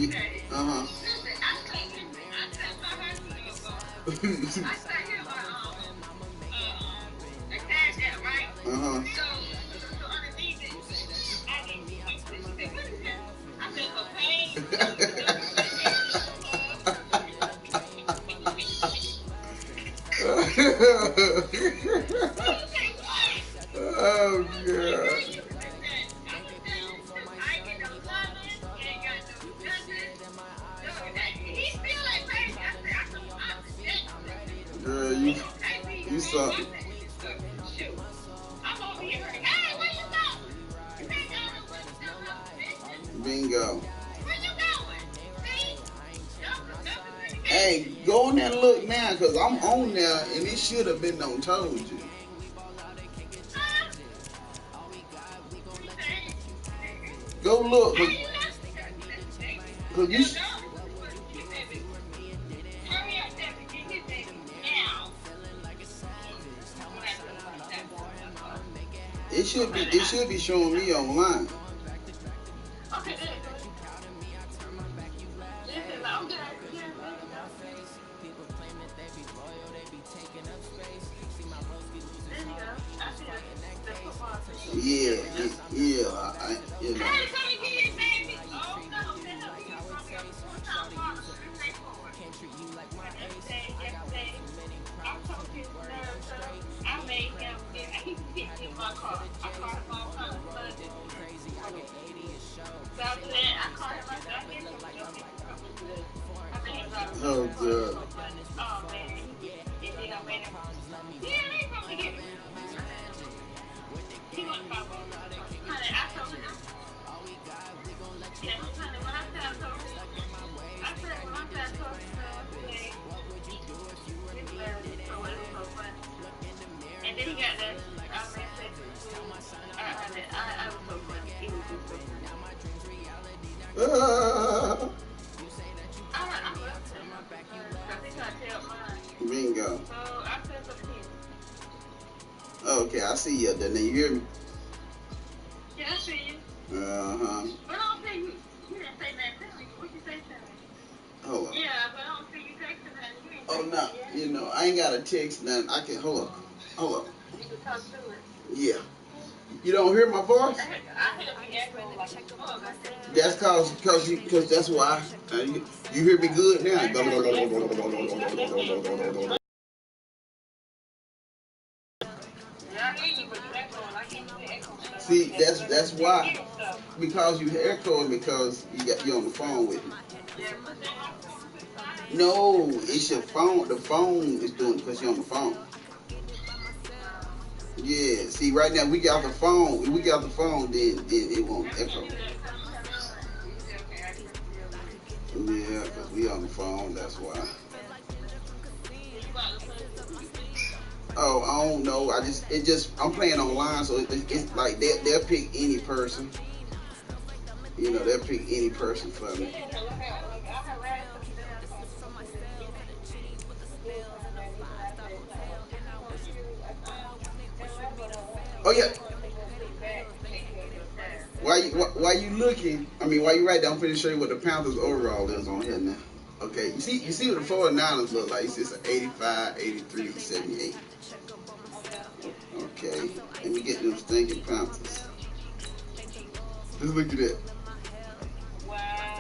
Uh-huh. Uh-huh. Oh, God. Girl, you saw. Bingo. Hey, go on there and look now, because I'm on there, and it should have been done told you. Go look, because you... It should be showing me online. Yeah, you know. Oh, God. Bingo. Okay, I see you there. Now you hear me? Yeah, I see you. Uh-huh. But I don't think you didn't say that. What you say to me? Hold on. Yeah, but I don't think you texted that. Oh, no. You know, I ain't got a text nothing. I can, hold on. Hold on. You can talk to it. Yeah. You don't hear my voice? That's cause that's why. You hear me good now? See, that's why. Because you echoing because you on the phone with me. No, it's your phone. The phone is doing it because you're on the phone. Yeah. See, right now we got the phone. If we got the phone, then it won't echo. Yeah, because we on the phone. That's why. Oh, I don't know. I'm playing online, so it's like they'll pick any person. You know, they'll pick any person for me. Oh yeah. Why you looking? I mean, why you right there? I'm finna show you what the Panthers overall is on here now. Okay, you see what the 49ers look like? It's an 85, 83, and 78. Okay, let me get them stinking Panthers. Just look at that. Wow.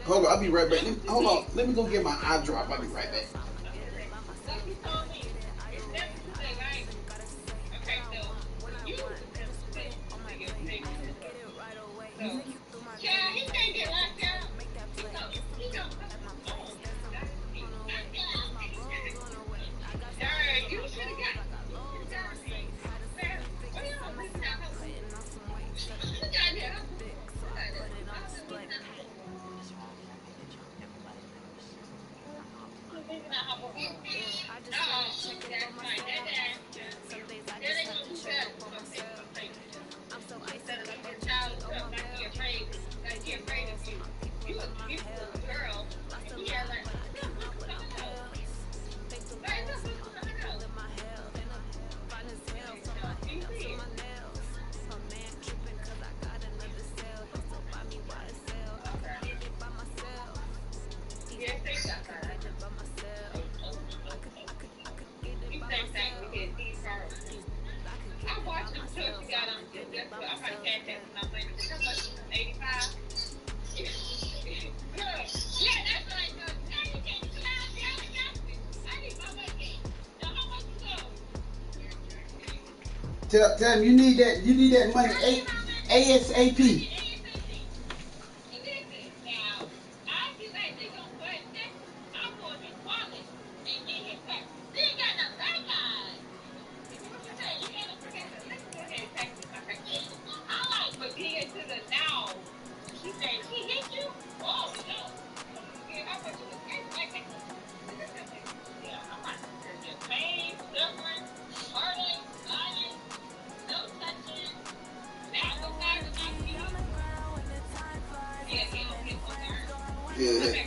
Hold on, I'll be right back. Hold on, let me go get my eye drop. I'll be right back. Tell him you need that money ASAP. Yeah.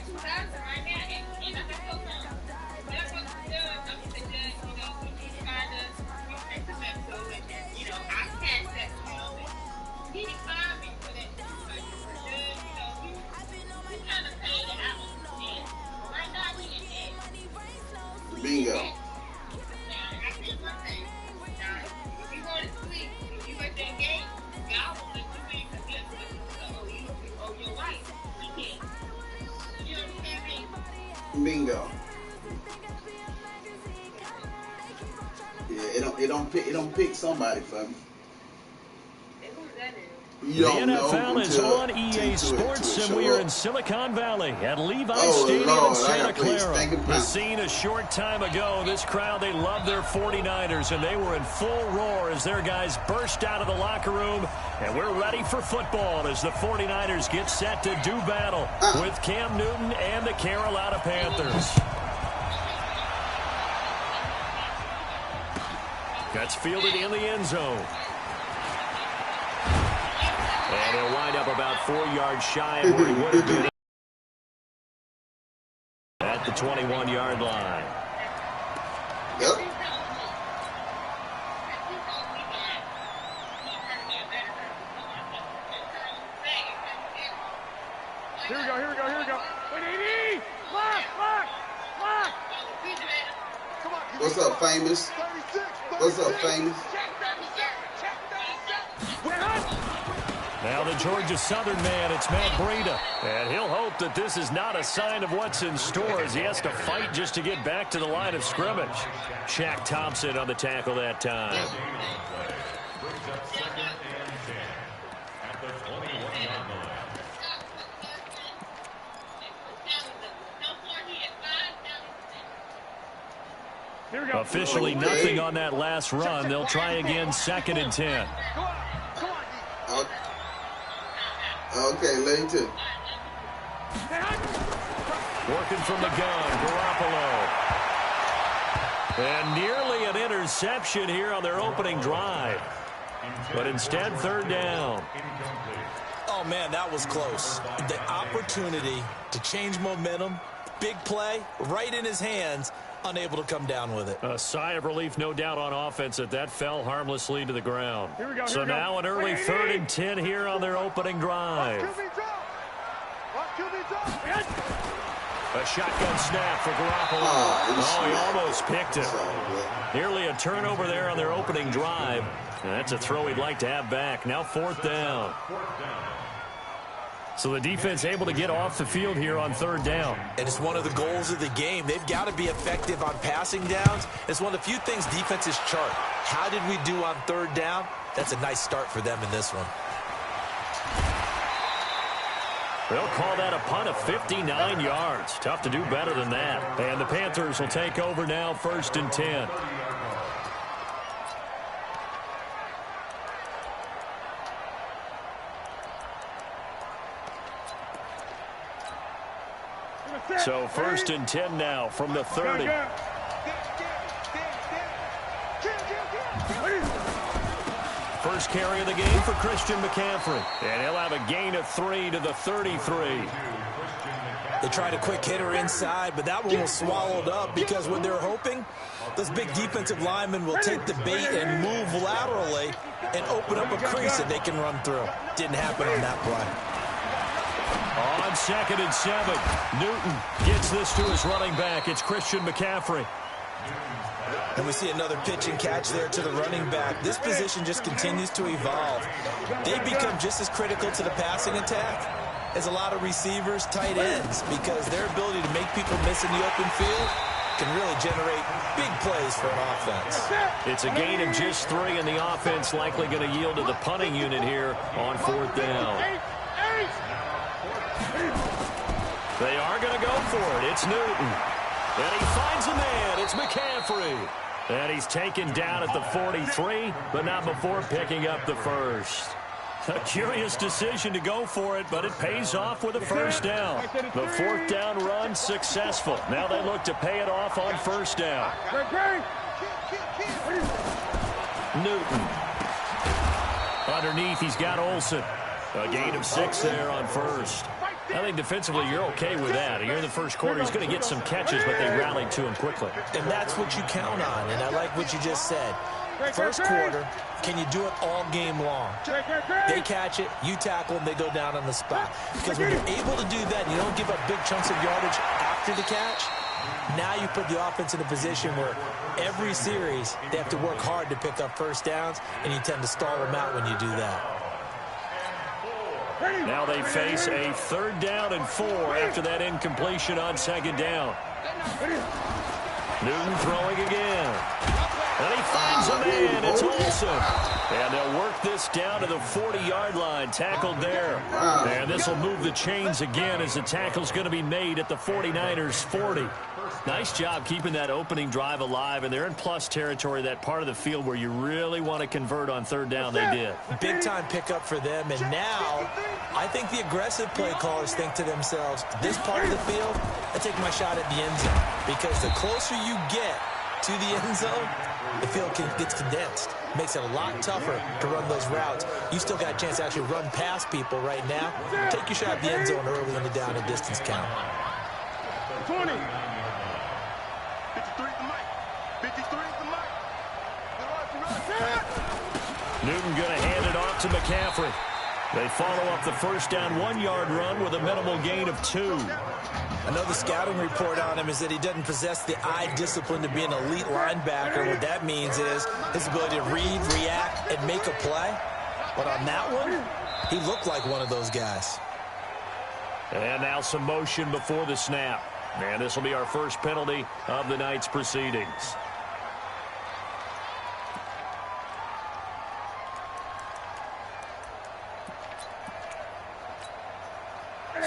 Bingo. Bingo. Yeah, it don't pick somebody for me. The NFL is on EA Sports, and we are in Silicon Valley at Levi Stadium in Santa Clara. The scene a short time ago, this crowd, they love their 49ers, and they were in full roar as their guys burst out of the locker room, and we're ready for football as the 49ers get set to do battle with Cam Newton and the Carolina Panthers. That's fielded in the end zone. And he'll wind up about 4 yards shy of where he would have been at the 21-yard line. Yep. Here we go. Wait, 80! Lock! Come on. What's up, famous? What's up, famous? Now the Georgia Southern man, it's Matt Breida. And he'll hope that this is not a sign of what's in store as he has to fight just to get back to the line of scrimmage. Shaq Thompson on the tackle that time. Officially nothing on that last run. They'll try again, 2nd and 10. Okay, lane 2. Working from the gun, Garoppolo. And nearly an interception here on their opening drive. But instead, 3rd down. Oh, man, that was close. The opportunity to change momentum, big play, right in his hands, unable to come down with it. A sigh of relief, no doubt, on offense that fell harmlessly to the ground. So now an early 3rd and 10 here on their opening drive. A shotgun snap for Garoppolo. Oh, he almost picked it. Nearly a turnover there on their opening drive. And that's a throw he'd like to have back. Now 4th down. So the defense able to get off the field here on 3rd down. And it's one of the goals of the game. They've got to be effective on passing downs. It's one of the few things defenses chart. How did we do on 3rd down? That's a nice start for them in this one. They'll call that a punt of 59 yards. Tough to do better than that. And the Panthers will take over now, 1st and 10. So 1st and 10 now from the 30. First carry of the game for Christian McCaffrey. And he'll have a gain of 3 to the 33. They tried a quick hitter inside, but that one was swallowed up because when they're hoping, those big defensive linemen will take the bait and move laterally and open up a crease that they can run through. Didn't happen on that play. On 2nd and 7, Newton gets this to his running back. It's Christian McCaffrey. And we see another pitch and catch there to the running back. This position just continues to evolve. They become just as critical to the passing attack as a lot of receivers, tight ends, because their ability to make people miss in the open field can really generate big plays for an offense. It's a gain of just 3, and the offense likely going to yield to the punting unit here on 4th down. They are going to go for it. It's Newton. And he finds a man. It's McCaffrey. And he's taken down at the 43, but not before picking up the first. A curious decision to go for it, but it pays off with a first down. The 4th down run successful. Now they look to pay it off on 1st down. Newton. Underneath, he's got Olsen. A gain of 6 there on 1st. I think defensively you're okay with that. You're in the first quarter. He's going to get some catches, but they rallied to him quickly. And that's what you count on, and I like what you just said. First quarter, can you do it all game long? They catch it, you tackle, and they go down on the spot. Because when you're able to do that, you don't give up big chunks of yardage after the catch. Now you put the offense in a position where every series they have to work hard to pick up first downs, and you tend to stall them out when you do that. Now they face a 3rd down and 4 after that incompletion on 2nd down. Newton throwing again. And he finds a man. It's Olsen. And they'll work this down to the 40-yard line. Tackled there. And this will move the chains again as the tackle's going to be made at the 49ers' 40. Nice job keeping that opening drive alive, and they're in plus territory, that part of the field where you really want to convert on 3rd down. They did. Big-time pickup for them, and now I think the aggressive play callers think to themselves, this part of the field, I take my shot at the end zone, because the closer you get to the end zone, the field gets condensed. Makes it a lot tougher to run those routes. You still got a chance to actually run past people right now. Take your shot at the end zone early in the down and distance count. 20. Newton going to hand it off to McCaffrey. They follow up the first down 1-yard run with a minimal gain of 2. I know the scouting report on him is that he doesn't possess the eye discipline to be an elite linebacker. What that means is his ability to read, react, and make a play. But on that one, he looked like one of those guys. And now some motion before the snap. And this will be our first penalty of the night's proceedings.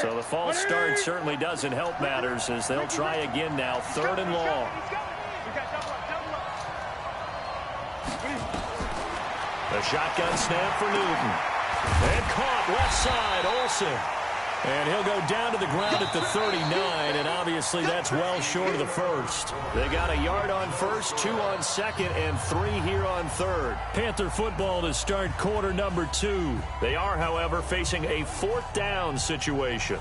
So the false start certainly doesn't help matters as they'll try again now. 3rd and long. The shotgun snap for Newton. And caught left side, Olsen. And he'll go down to the ground at the 39, and obviously that's well short of the first. They got a yard on first, 2 on second, and 3 here on 3rd. Panther football to start quarter number 2. They are, however, facing a 4th down situation.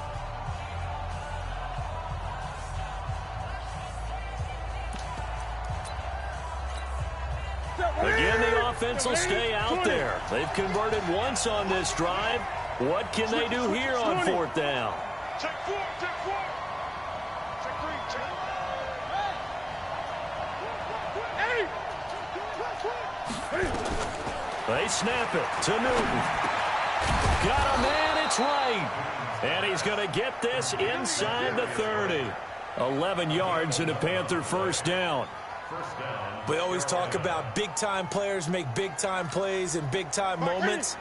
Again, the offense will stay out there. They've converted once on this drive. What can they do here on 4th down? Check 4, check 4. Check 3, check 4. They snap it to Newton. Got a man, it's right. And he's going to get this inside the 30. 11 yards and a Panther first down. We always talk about big-time players make big-time plays in big-time moments.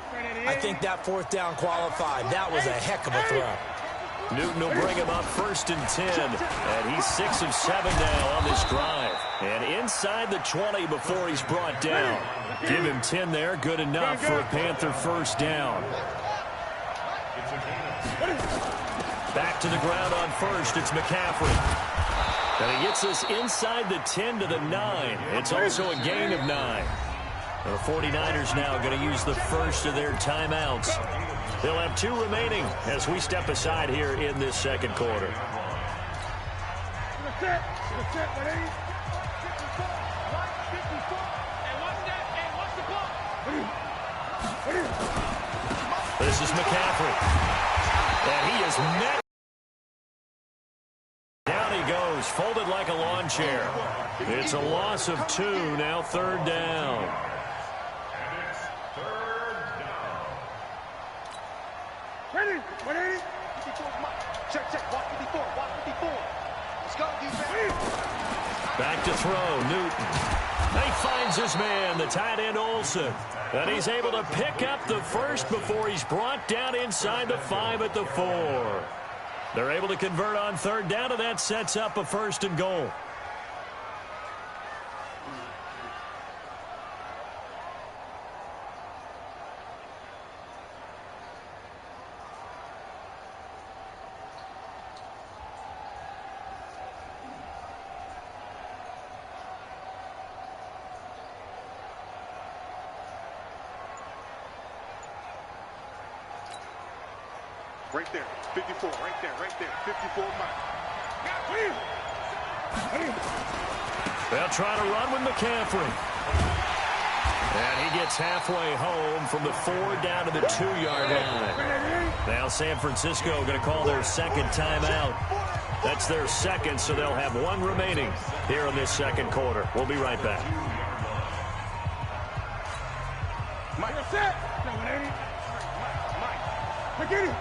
I think that 4th down qualified. That was a heck of a throw. Newton will bring him up 1st and 10. And he's 6 of 7 now on this drive. And inside the 20 before he's brought down. Give him 10 there. Good enough for a Panther first down. Back to the ground on 1st. It's McCaffrey. And he gets us inside the 10 to the 9. It's also a gain of 9. The 49ers now going to use the first of their timeouts. They'll have 2 remaining as we step aside here in this second quarter. This is McCaffrey. And he is met. Down he goes, folded like a lawn chair. It's a loss of 2, now 3rd down. Ready, 180. 54, check, check, watch 54, watch 54. Let's go, defense. Back to throw, Newton. He finds his man, the tight end Olsen. And he's able to pick up the first before he's brought down inside the 5 at the 4. They're able to convert on third down, and that sets up a 1st and goal. Right there, 54, right there, 54 miles. They'll try to run with McCaffrey. And he gets halfway home from the 4 down to the 2-yard line. Now San Francisco going to call their second timeout. That's their second, so they'll have 1 remaining here in this second quarter. We'll be right back. Mike, set. Mike, get it.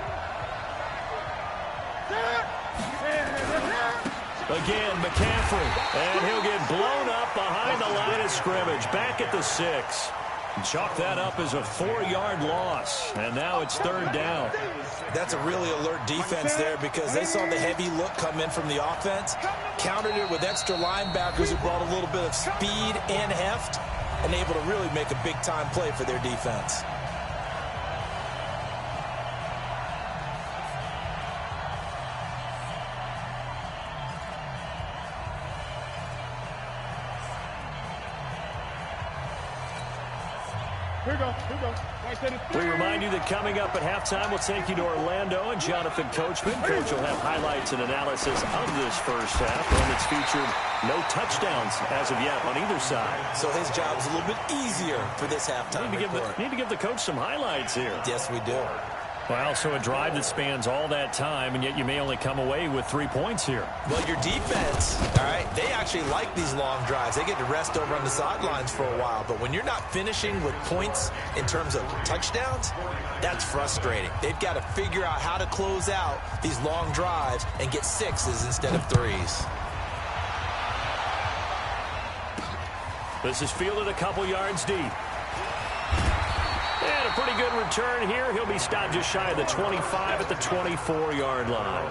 Again, McCaffrey, and he'll get blown up behind the line of scrimmage, back at the 6. Chalk that up as a 4-yard loss, and now it's 3rd down. That's a really alert defense there because they saw the heavy look come in from the offense, countered it with extra linebackers who brought a little bit of speed and heft, and able to really make a big-time play for their defense. We remind you that coming up at halftime, we'll take you to Orlando, and Jonathan Coachman. Coach will have highlights and analysis of this first half, and it's featured no touchdowns as of yet on either side. So his job's a little bit easier for this halftime report. Need to give the coach some highlights here. Yes, we do. Well, so a drive that spans all that time, and yet you may only come away with 3 points here. Well, your defense, all right, they actually like these long drives. They get to rest over on the sidelines for a while. But when you're not finishing with points in terms of touchdowns, that's frustrating. They've got to figure out how to close out these long drives and get 6s instead of 3s. This is fielded a couple yards deep. And a pretty good return here. He'll be stopped just shy of the 25 at the 24-yard line.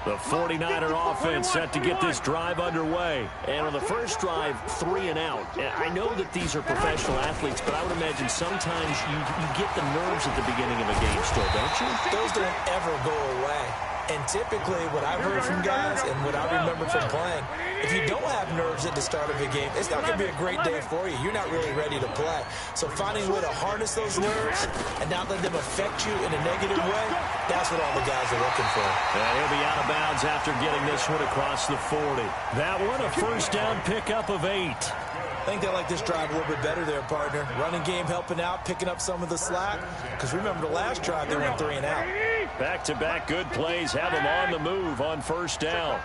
The 49er offense set to get this drive underway. And on the first drive, 3 and out. And I know that these are professional athletes, but I would imagine sometimes you get the nerves at the beginning of a game still, don't you? Those don't ever go away. And typically, what I've heard from guys and what I remember from playing, if you don't have nerves at the start of a game, it's not going to be a great day for you. You're not really ready to play. So finding a way to harness those nerves and not let them affect you in a negative way, that's what all the guys are looking for. And he'll be out of bounds after getting this one across the 40. That one, a first down pickup of 8. I think they like this drive a little bit better there, partner. Running game helping out, picking up some of the slack. Because remember the last drive, they went 3 and out. Back-to-back good plays have them on the move on first down.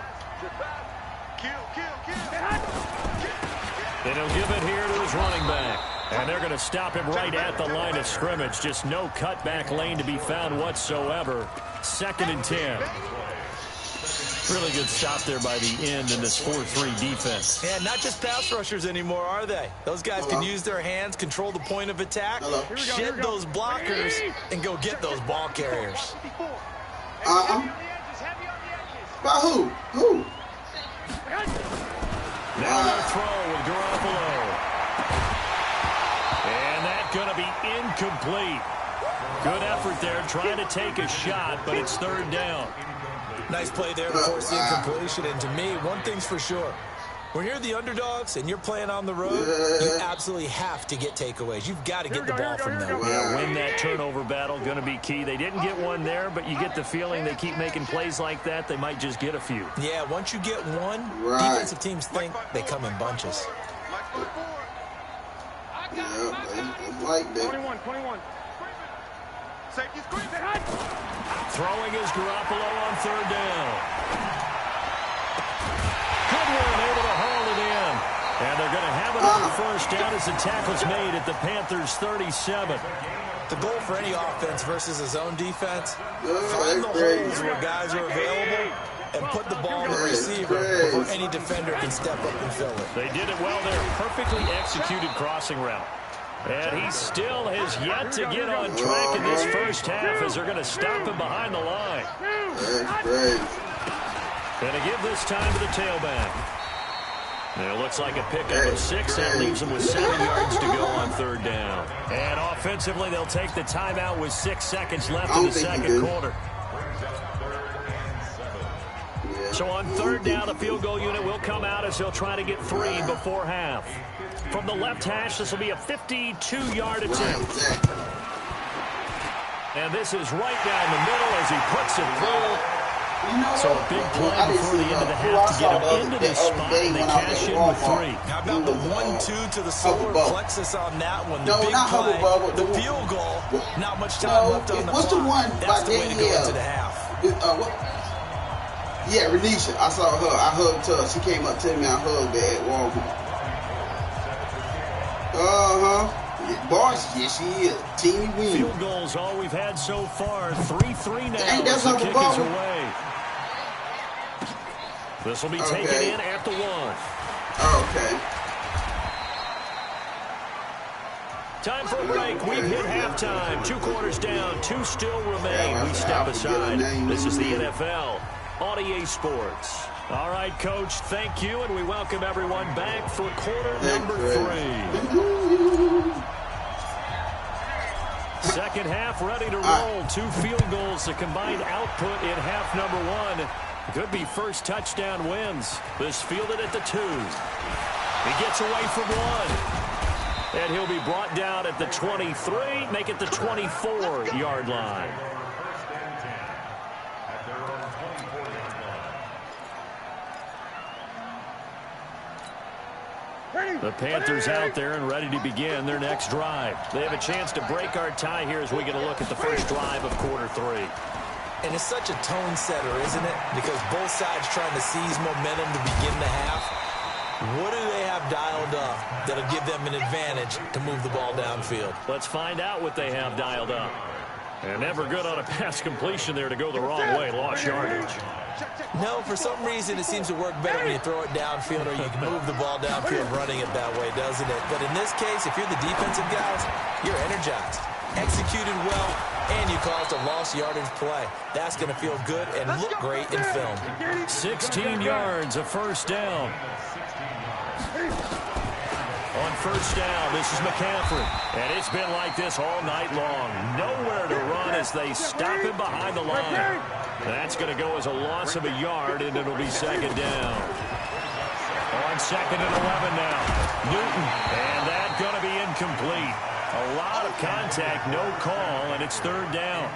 And he'll give it here to his running back. And they're going to stop him right at the line of scrimmage. Just no cutback lane to be found whatsoever. 2nd and 10. Really good stop there by the end in this 4-3 defense. Yeah, not just pass rushers anymore, are they? Those guys can use their hands, control the point of attack, shed those blockers, and go get those ball carriers. By who? Who? Now they'll throw with Garoppolo. And that's going to be incomplete. Good effort there, trying to take a shot, but it's 3rd down. Nice play there to force the incompletion. And to me, one thing's for sure. When you're the underdogs and you're playing on the road, you absolutely have to get takeaways. You've got to get the ball from them. Yeah, win that turnover battle, going to be key. They didn't get one there, but you get the feeling they keep making plays like that, they might just get a few. Yeah, once you get one, defensive teams think they come in bunches. Yeah, it's like that. 21. Throwing is Garoppolo on 3rd down. Goodwin able to haul it in. And they're going to have it on 1st down as the tackle's made at the Panthers' 37. The goal for any offense versus a zone defense, find the holes where guys are available and put the ball on the receiver before any defender can step up and fill it. They did it well there. Perfectly executed crossing route. And he still has yet to get on track in this first half as they're going to stop him behind the line. That's great. Going to give this time to the tailback. And it looks like a pickup of 6. That leaves them with 7 yards to go on third down. And offensively, they'll take the timeout with 6 seconds left in the second quarter. So on third down, the field goal unit will come out as they'll try to get 3 before half. From the left hash, this will be a 52-yard attempt. And this is right down the middle as he puts it through. So a big play before the end of the half to get him into this spot, and they cash in with 3. How about the 1-2 to the solar plexus on that one? The big play, the field goal, not much time left on the clock. That's the way to go into the half. Yeah, Renisha. I saw her. I hugged her. She came up to me. I hugged her at Walmart. Boss, yes, she is. Teeny win. Field goals all we've had so far. 3-3 now. Dang, that's the kick is ball. away. This will be taken in at the 1. Okay. Time for a break. We've hit halftime. 2 quarters down. 2 still remain. We step aside. This is the NFL on EA Sports. All right, Coach, thank you, and we welcome everyone back for quarter number 3. Second half ready to roll. 2 field goals, the combined output in half number 1. Could be first touchdown wins. This fielded at the 2. He gets away from 1. And he'll be brought down at the 23, make it the 24-yard line. The Panthers out there and ready to begin their next drive. They have a chance to break our tie here as we get a look at the first drive of quarter 3. And it's such a tone setter, isn't it? Because both sides trying to seize momentum to begin the half. What do they have dialed up that'll give them an advantage to move the ball downfield? Let's find out what they have dialed up. And never good on a pass completion there to go the wrong way. Lost yardage. No, for some reason it seems to work better when you throw it downfield or you can move the ball downfield running it that way, doesn't it? But in this case, if you're the defensive guys, you're energized, executed well, and you caused a lost yardage play. That's going to feel good and look great in film. 16 yards, a first down. On first down, this is McCaffrey. And it's been like this all night long. Nowhere to run as they stop him behind the line. That's going to go as a loss of a yard, and it'll be second down. On second and 11 now. Newton, and that's going to be incomplete. A lot of contact, no call, and it's third down.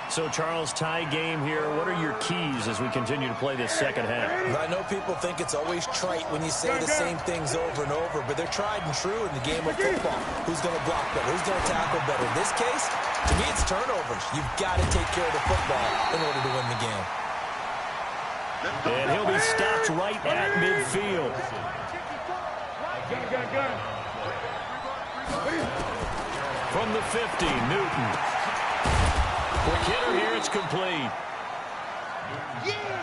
So, Charles, tie game here. What are your keys as we continue to play this second half? I know people think it's always trite when you say the same things over and over, but they're tried and true in the game of football. Who's going to block better? Who's going to tackle better? In this case, to me, it's turnovers. You've got to take care of the football in order to win the game. And he'll be stopped right at midfield. From the 50, Newton. Quick hitter here, it's complete.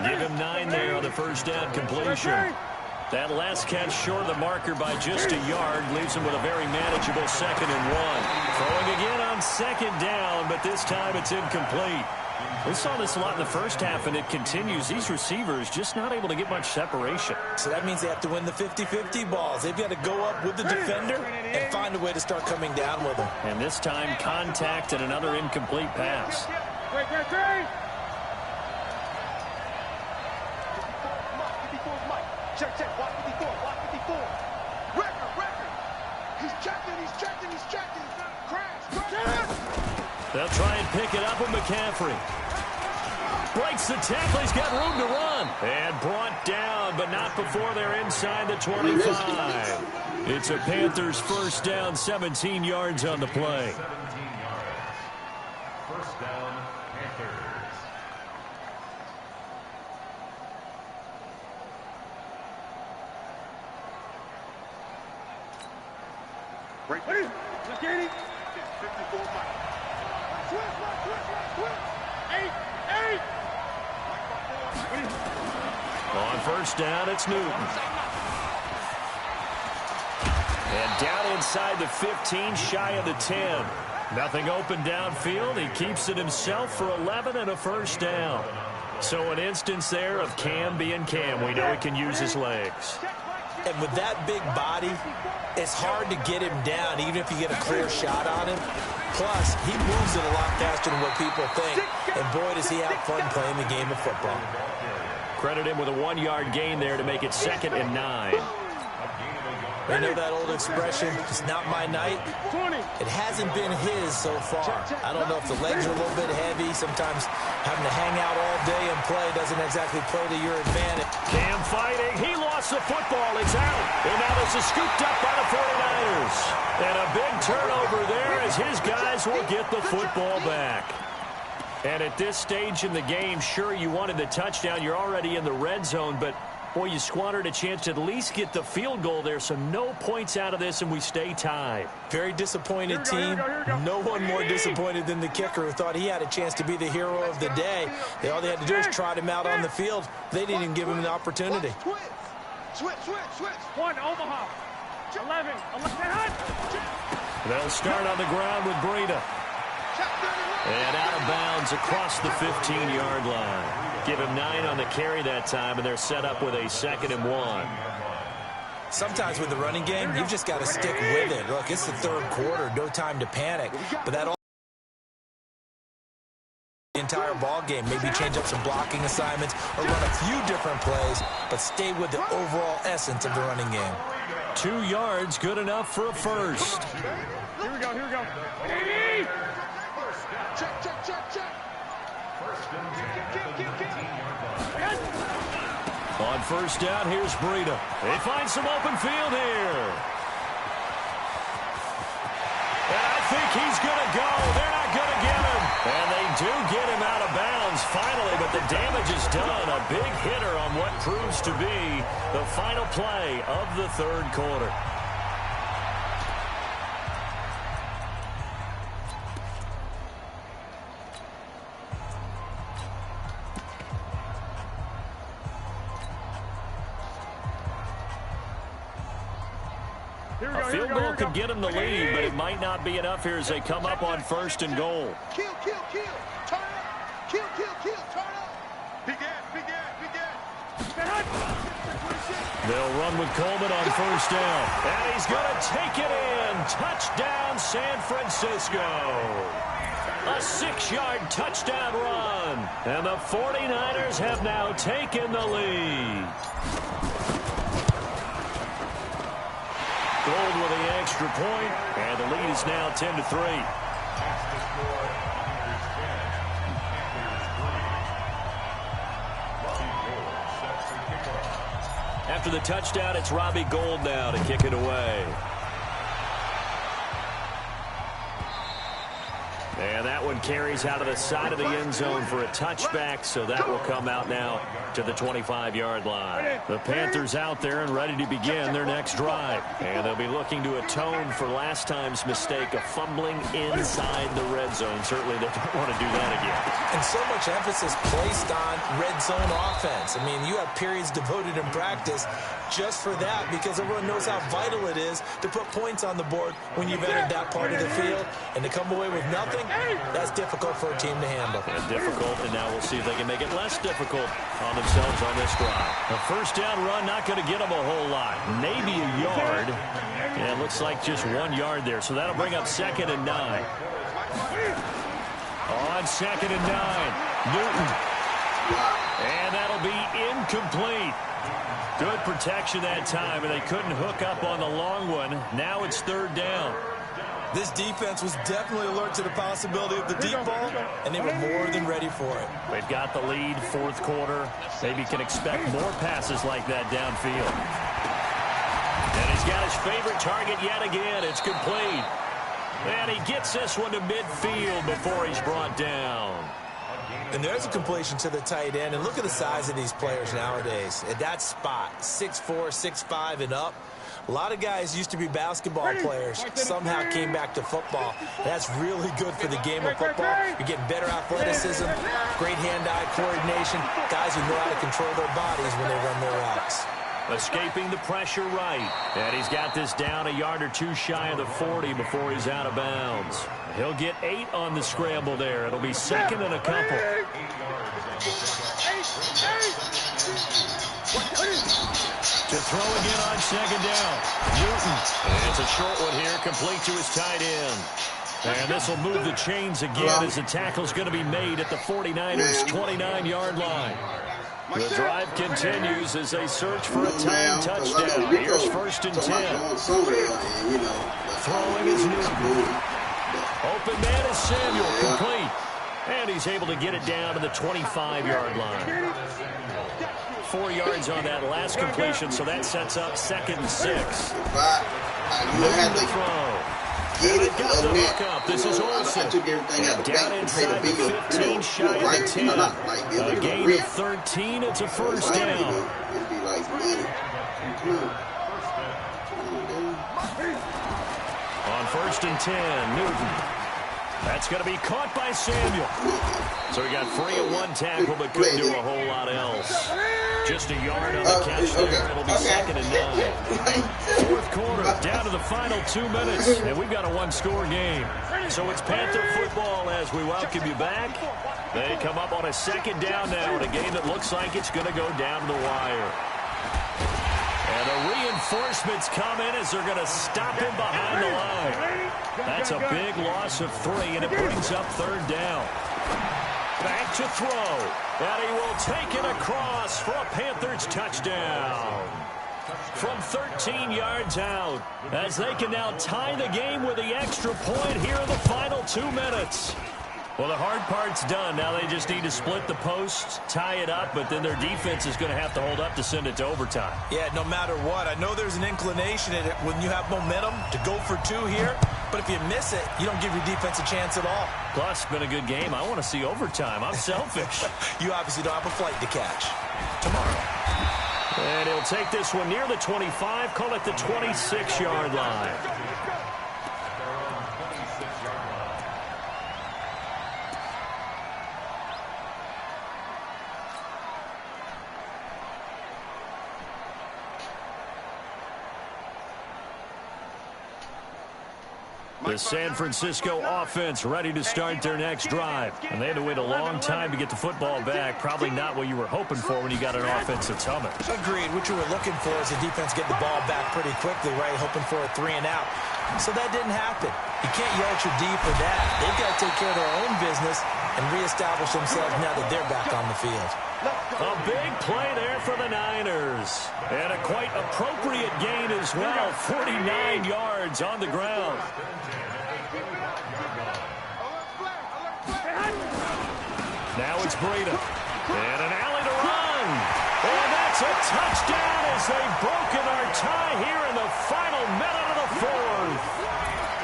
Give him 9 there on the first down completion. That last catch short of the marker by just a yard leaves him with a very manageable second and 1. Throwing again on second down, but this time it's incomplete. We saw this a lot in the first half, and it continues. These receivers just not able to get much separation. So that means they have to win the 50-50 balls. They've got to go up with the defender and find a way to start coming down with them. And this time, contact and another incomplete pass. Check, watch 54, watch 54. Record. He's checking. Crash. They'll try and pick it up with McCaffrey. Breaks the tackle. He's got room to run. And brought down, but not before they're inside the 25. It's a Panthers first down, 17 yards on the play. First down, Panthers. Break. Ready? Let's get it. 54 Mike. Twist. 8. On first down, it's Newton. And down inside the 15, shy of the 10. Nothing open downfield. He keeps it himself for 11 and a first down. So an instance there of Cam being Cam. We know he can use his legs. And with that big body, it's hard to get him down, even if you get a clear shot on him. Plus, he moves it a lot faster than what people think. And boy, does he have fun playing the game of football. Credit him with a 1-yard gain there to make it 2nd and 9. You know that old expression, it's not my night? It hasn't been his so far. I don't know if the legs are a little bit heavy. Sometimes having to hang out all day and play doesn't exactly play to your advantage. Cam fighting. He lost the football. It's out. And now this is scooped up by the 49ers. And a big turnover there as his guys will get the football back. And at this stage in the game, sure, you wanted the touchdown. You're already in the red zone, but boy, you squandered a chance to at least get the field goal there, so no points out of this, and we stay tied. Very disappointed team. No one more disappointed than the kicker who thought he had a chance to be the hero of the day. All they had to do is trot him out on the field. They didn't even give him an opportunity. Switch. 1, Omaha. 11. They'll start on the ground with Breida. And out of bounds across the 15-yard line. Give him 9 on the carry that time, and they're set up with a 2nd and 1. Sometimes with the running game, you've just got to stick with it. Look, it's the 3rd quarter, no time to panic. But that all the entire ball game, maybe change up some blocking assignments or run a few different plays, but stay with the overall essence of the running game. 2 yards, good enough for a first. Here we go. Check. On first down, here's Breida. They find some open field here. And I think he's going to go. They're not going to get him. And they do get him out of bounds finally, but the damage is done. A big hitter on what proves to be the final play of the 3rd quarter. A field goal could get them the lead, but it might not be enough here as they come up on 1st and goal. Kill. Turn up. Kill. Turn up. Big ass. They'll run with Coleman on 1st down. And he's going to take it in. Touchdown, San Francisco. A 6-yard touchdown run. And the 49ers have now taken the lead. Gold with the extra point, and the lead is now 10-3. After the touchdown, it's Robbie Gould now to kick it away. And that one carries out of the side of the end zone for a touchback, so that will come out now to the 25-yard line. The Panthers out there and ready to begin their next drive. And they'll be looking to atone for last time's mistake of fumbling inside the red zone. Certainly they don't want to do that again. And so much emphasis placed on red zone offense. I mean, you have periods devoted in practice just for that because everyone knows how vital it is to put points on the board when you've entered that part of the field. And to come away with nothing, that's difficult for a team to handle. And difficult, and now we'll see if they can make it less difficult on themselves on this drive. A first down run, not going to get them a whole lot. Maybe a yard. And it looks like just 1 yard there. So that'll bring up 2nd and 9. On 2nd and 9, Newton. And that'll be incomplete. Good protection that time, and they couldn't hook up on the long one. Now it's 3rd down. This defense was definitely alert to the possibility of the deep ball, and they were more than ready for it. They've got the lead, 4th quarter. Maybe can expect more passes like that downfield. And he's got his favorite target yet again. It's complete. And he gets this one to midfield before he's brought down. And there's a completion to the tight end. And look at the size of these players nowadays. At that spot, 6'4", 6'5", and up. A lot of guys used to be basketball players, somehow came back to football. That's really good for the game of football. You're getting better athleticism, great hand-eye coordination, guys who know how to control their bodies when they run their routes. Escaping the pressure right. And he's got this down a yard or two shy of the 40 before he's out of bounds. He'll get 8 on the scramble there. It'll be second and a couple. To throw again on second down. Newton. And it's a short one here, complete to his tight end. And this will move the chains again as the tackle's going to be made at the 49ers' 29-yard line. The drive continues as they search for a tying touchdown. Here's 1st and 10. Throwing is Newton. Open man is Samuel, complete. And he's able to get it down to the 25-yard line. 4 yards on that last completion, so that sets up 2nd and 6. Newton to throw. And they've got the hook up. This is Olsen. Down inside the 15, shy of the 10. A gain of 13. It's a first down. On 1st and 10, Newton. That's going to be caught by Samuel. So he got free of one tackle, but couldn't do a whole lot else. Just a yard on the catch there. It'll be 2nd and 9. 4th quarter, down to the final 2 minutes, and we've got a one-score game. So it's Panther football as we welcome you back. They come up on a 2nd down now in a game that looks like it's going to go down to the wire. And the reinforcements come in as they're going to stop him behind the line. That's a big loss of 3, and it brings up 3rd down. Back to throw, and he will take it across for a Panthers touchdown. From 13 yards out, as they can now tie the game with the extra point here in the final 2 minutes. Well, the hard part's done. Now they just need to split the posts, tie it up, but then their defense is going to have to hold up to send it to overtime. Yeah, no matter what. I know there's an inclination in it when you have momentum to go for 2 here, but if you miss it, you don't give your defense a chance at all. Plus, it's been a good game. I want to see overtime. I'm selfish. You obviously don't have a flight to catch. Tomorrow. And he'll take this one near the 25, call it the 26-yard line. The San Francisco offense ready to start their next drive. And they had to wait a long time to get the football back. Probably not what you were hoping for when you got an offense that's humming. Agreed. What you were looking for is the defense get the ball back pretty quickly, right? Hoping for a 3 and out. So that didn't happen. You can't yell at your D for that. They've got to take care of their own business and reestablish themselves now that they're back on the field. A big play there for the Niners. And a quite appropriate gain as well. 49 yards on the ground. Now it's Breida. And an alley to run. And that's a touchdown as they've broken our tie here in the final minute of the 4th.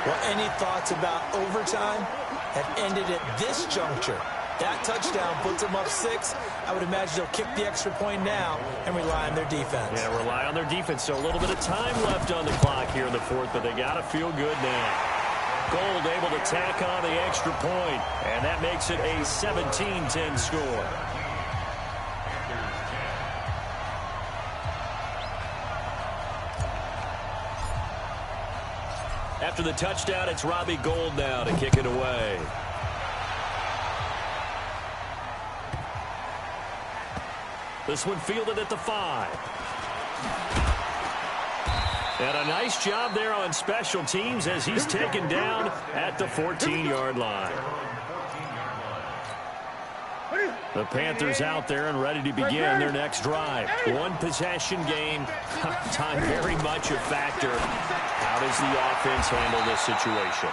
Well, any thoughts about overtime have ended at this juncture. That touchdown puts them up 6. I would imagine they'll kick the extra point now and rely on their defense. Yeah, rely on their defense. So a little bit of time left on the clock here in the 4th, but they got to feel good now. Gold able to tack on the extra point, and that makes it a 17-10 score. After the touchdown, it's Robbie Gould now to kick it away. This one fielded at the 5. And a nice job there on special teams as he's taken down at the 14-yard line. The Panthers out there and ready to begin their next drive. One possession game. Time very much a factor. How does the offense handle this situation?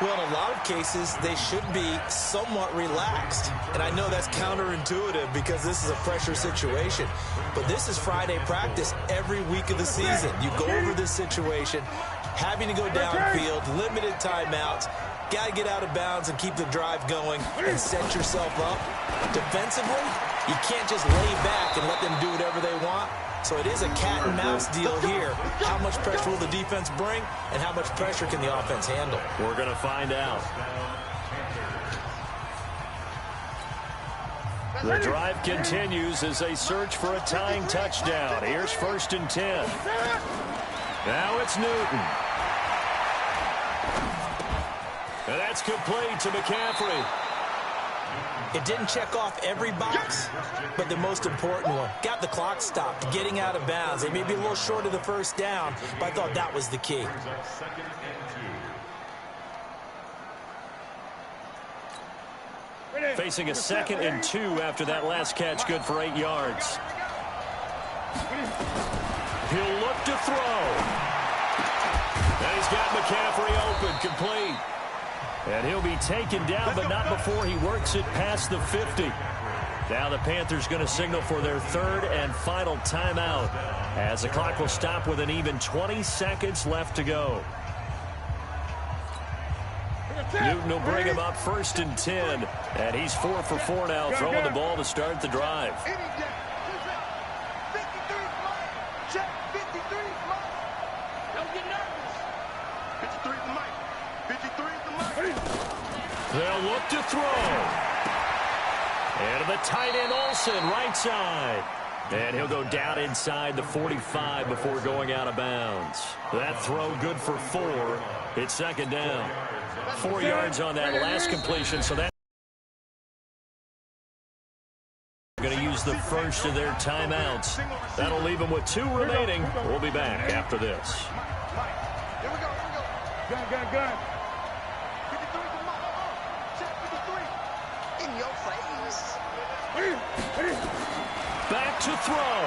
Well, in a lot of cases, they should be somewhat relaxed. And I know that's counterintuitive because this is a pressure situation. But this is Friday practice every week of the season. You go over this situation, having to go downfield, limited timeouts, got to get out of bounds and keep the drive going and set yourself up. Defensively, you can't just lay back and let them do whatever they want. So it is a cat and mouse deal here. How much pressure will the defense bring, and how much pressure can the offense handle? We're going to find out. The drive continues as they search for a tying touchdown. Here's 1st and 10. Now it's Newton. And that's complete to McCaffrey. It didn't check off every box, but the most important one. Got the clock stopped, getting out of bounds. They may be a little short of the first down, but I thought that was the key. Facing a 2nd and 2 after that last catch, good for 8 yards. He'll look to throw. And he's got McCaffrey open, complete. And he'll be taken down, but not before he works it past the 50. Now the Panthers going to signal for their 3rd and final timeout, as the clock will stop with an even 20 seconds left to go. Newton will bring him up 1st and 10, and he's 4 for 4 now, throwing the ball to start the drive. They'll look to throw. And the tight end Olsen, right side. And he'll go down inside the 45 before going out of bounds. That throw good for 4. It's 2nd down. 4 yards on that last completion, so that's going to use the first of their timeouts. That'll leave them with 2 remaining. We'll be back after this. Here we go. Gun. In your face. Back to throw.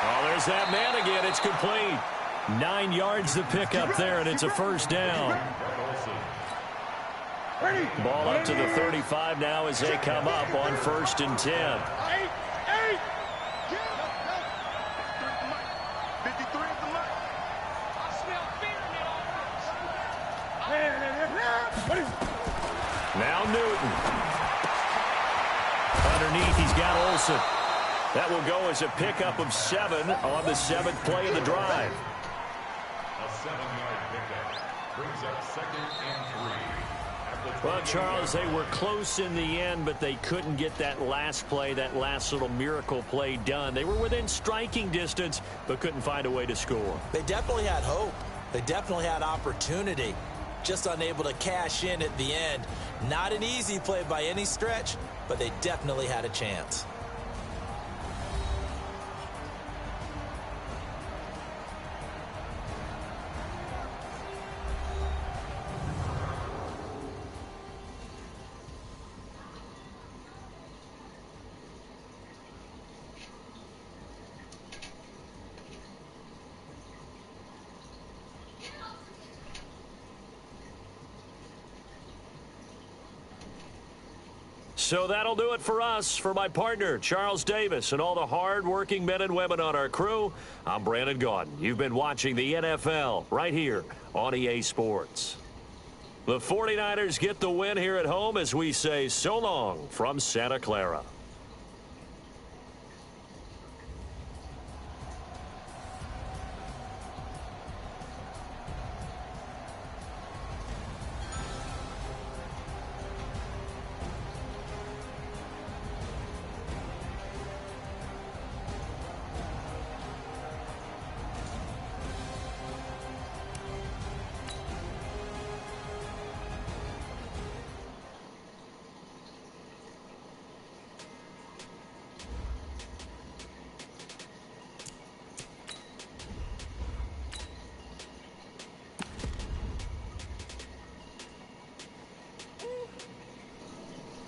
Oh, there's that man again. It's complete. 9 yards to pick up there, and it's a 1st down. Ball up to the 35 now as they come up on 1st and 10. Now Newton. Underneath, he's got Olsen. That will go as a pickup of 7 on the 7th play of the drive. A 7-yard pickup brings up 2nd and 3. Well, Charles, they were close in the end, but they couldn't get that last play, that last little miracle play done. They were within striking distance, but couldn't find a way to score. They definitely had hope. They definitely had opportunity. Just unable to cash in at the end. Not an easy play by any stretch, but they definitely had a chance. So that'll do it for us. For my partner, Charles Davis, and all the hard-working men and women on our crew, I'm Brandon Gaudin. You've been watching the NFL right here on EA Sports. The 49ers get the win here at home as we say so long from Santa Clara.